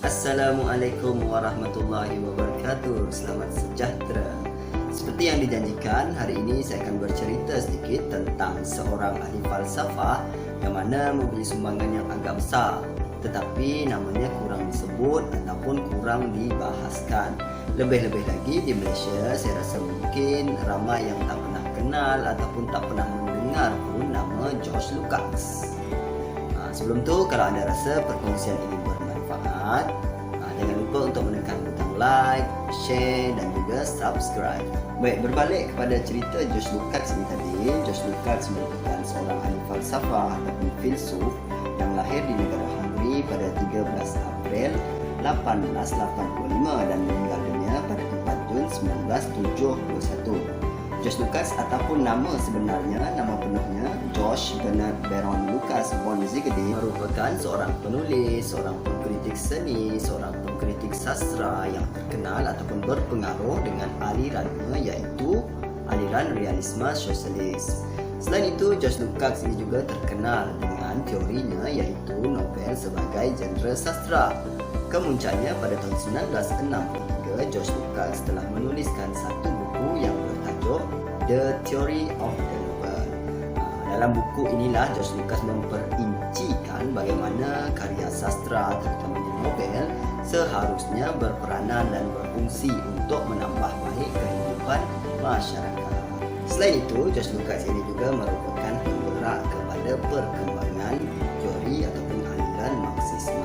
Assalamualaikum warahmatullahi wabarakatuh. Selamat sejahtera. Seperti yang dijanjikan, hari ini saya akan bercerita sedikit tentang seorang ahli falsafah yang mana mempunyai sumbangan yang agak besar, tetapi namanya kurang disebut ataupun kurang dibahaskan. Lebih-lebih lagi di Malaysia, saya rasa mungkin ramai yang tak pernah kenal ataupun tak pernah mendengar pun nama George Lucas. Sebelum tu, kalau anda rasa perkongsian ini bermanfaat, jangan lupa untuk menekan butang like, share dan juga subscribe. Baik, berbalik kepada cerita George Lucas ini tadi. George Lucas merupakan seorang ahli falsafah ataupun filsuf yang lahir di negara Hungary pada 13 April 1885 dan meninggal dunia pada 4 Jun 1971. George Lucas ataupun nama sebenarnya, nama penuhnya George Bernard Baron Lucas von Ziegede, merupakan seorang penulis, seorang pengkritik seni, seorang pengkritik sastra yang terkenal ataupun berpengaruh dengan alirannya, iaitu aliran realisme sosialis. Selain itu, George Lucas ini juga terkenal dengan teorinya, iaitu novel sebagai genre sastra. Kemuncaknya pada tahun 1963, George Lucas telah menuliskan satu buku yang bertajuk The Theory of the Novel. Dalam buku inilah George Lucas memperincikan bagaimana karya sastra, terutamanya novel, seharusnya berperanan dan berfungsi untuk menambah baik kehidupan masyarakat. Selain itu, George Lucas ini juga merupakan penggerak kepada perkembangan teori ataupun aliran Marxisme.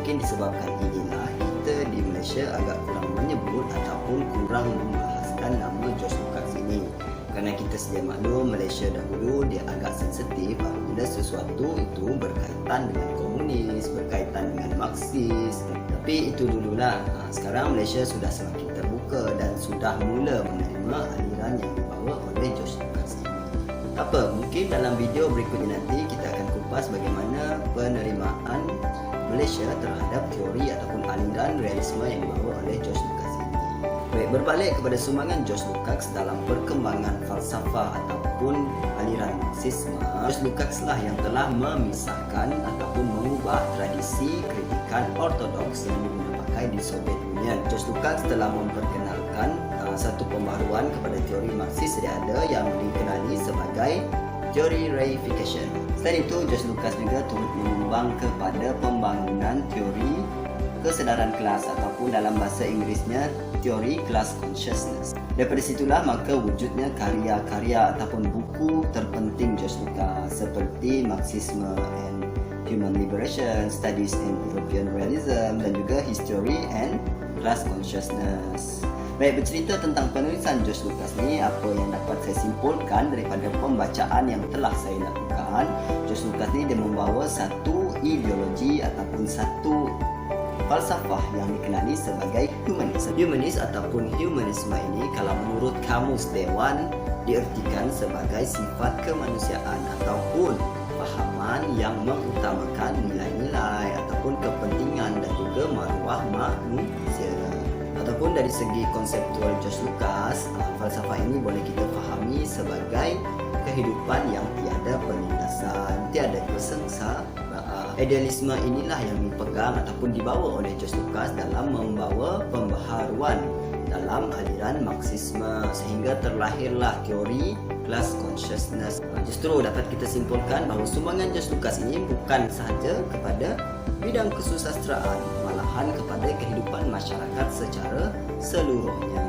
Mungkin disebabkan inilah kita di Malaysia agak kurang menyebut ataupun kurang membahaskan nama George Lucas ini. Kerana kita sedia maklum, Malaysia dahulu dia agak sensitif apabila sesuatu itu berkaitan dengan komunis, berkaitan dengan Marxis. Tapi itu dululah. Sekarang Malaysia sudah semakin terbuka dan sudah mula menerima aliran yang dibawa oleh George Lucas ini. Mungkin dalam video berikutnya nanti kita akan kupas bagaimana penerimaan Malaysia terhadap teori ataupun aliran realisme yang dibawa oleh George Lucas ini. Baik, berbalik kepada sumbangan George Lucas dalam perkembangan falsafah ataupun aliran Marxisme, George Lucas lah yang telah memisahkan ataupun mengubah tradisi kritikan ortodoks yang dipakai di Soviet Union. George Lucas telah memperkenalkan satu pembaharuan kepada teori Marxis sedia ada yang dikenali sebagai teori reification. Selain itu, George Lucas juga turut menyumbang kepada pembangunan teori kesedaran kelas ataupun dalam bahasa Inggerisnya teori class consciousness. Daripada situlah maka wujudnya karya-karya ataupun buku terpenting George Lucas seperti Marxisme and Human Liberation, Studies in European Realism dan juga History and Class Consciousness. Baik, bercerita tentang penulisan George Lucas ni, apa yang dapat saya simpulkan daripada pembacaan yang telah saya lakukan, George Lucas ni dia membawa satu ideologi ataupun satu falsafah yang dikenali sebagai humanisme. Humanis ataupun humanisme ini kalau menurut Kamus Dewan diertikan sebagai sifat kemanusiaan ataupun fahaman yang mengutamakan nilai-nilai ataupun kepentingan dan juga maruah manusia. Ataupun dari segi konseptual George Lucas, falsafah ini boleh kita fahami sebagai kehidupan yang tiada penindasan, tiada kesengsaraan. Idealisme inilah yang dipegang ataupun dibawa oleh George Lucas dalam membawa pembaharuan dalam aliran Marxisme sehingga terlahirlah teori class consciousness. Justru dapat kita simpulkan bahawa sumbangan George Lucas ini bukan sahaja kepada bidang kesusastraan, malahan kepada kehidupan masyarakat secara seluruhnya.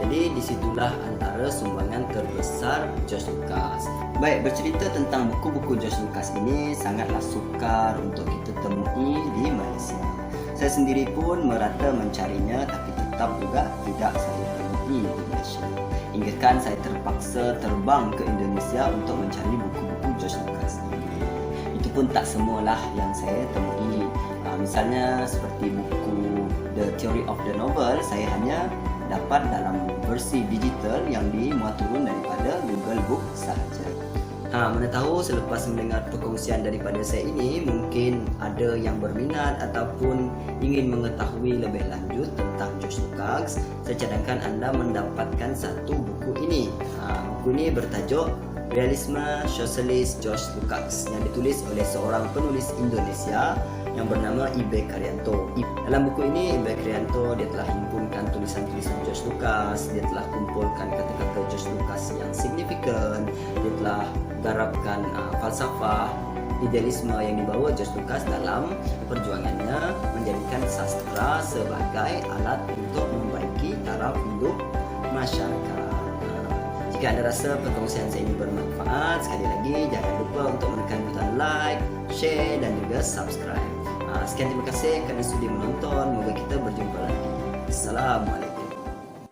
Jadi disitulah antara sumbangan terbesar George Lucas. Baik, bercerita tentang buku-buku George Lucas ini sangatlah sukar untuk kita temui di Malaysia. Saya sendiri pun merata mencarinya tapi tetap juga tidak saya temui di Malaysia. Hingga kan saya terpaksa terbang ke Indonesia untuk mencari buku-buku George Lucas ini. Itu pun tak semualah yang saya temui. Misalnya seperti buku The Theory of the Novel, saya hanya dapat dalam versi digital yang dimuat turun daripada Google Book sahaja. Mana tahu selepas mendengar perkongsian daripada saya ini, mungkin ada yang berminat ataupun ingin mengetahui lebih lanjut tentang George Lucas. Saya cadangkan anda mendapatkan satu buku ini. Buku ini bertajuk Realisme Sosialis George Lucas yang ditulis oleh seorang penulis Indonesia yang bernama I.B. Kriyanto. Dalam buku ini I.B. Kriyanto dia telah himpunkan tulisan-tulisan George Lucas, dia telah kumpulkan kata-kata George Lucas yang signifikan, dia telah garapkan falsafah idealisme yang dibawa George Lucas dalam perjuangannya menjadikan sastra sebagai alat untuk membaiki taraf hidup masyarakat. Jika anda rasa perkongsian saya ini bermanfaat, sekali lagi jangan lupa untuk menekan butang like, share dan juga subscribe. Sekian, terima kasih kerana sudi menonton. Moga kita berjumpa lagi. Assalamualaikum.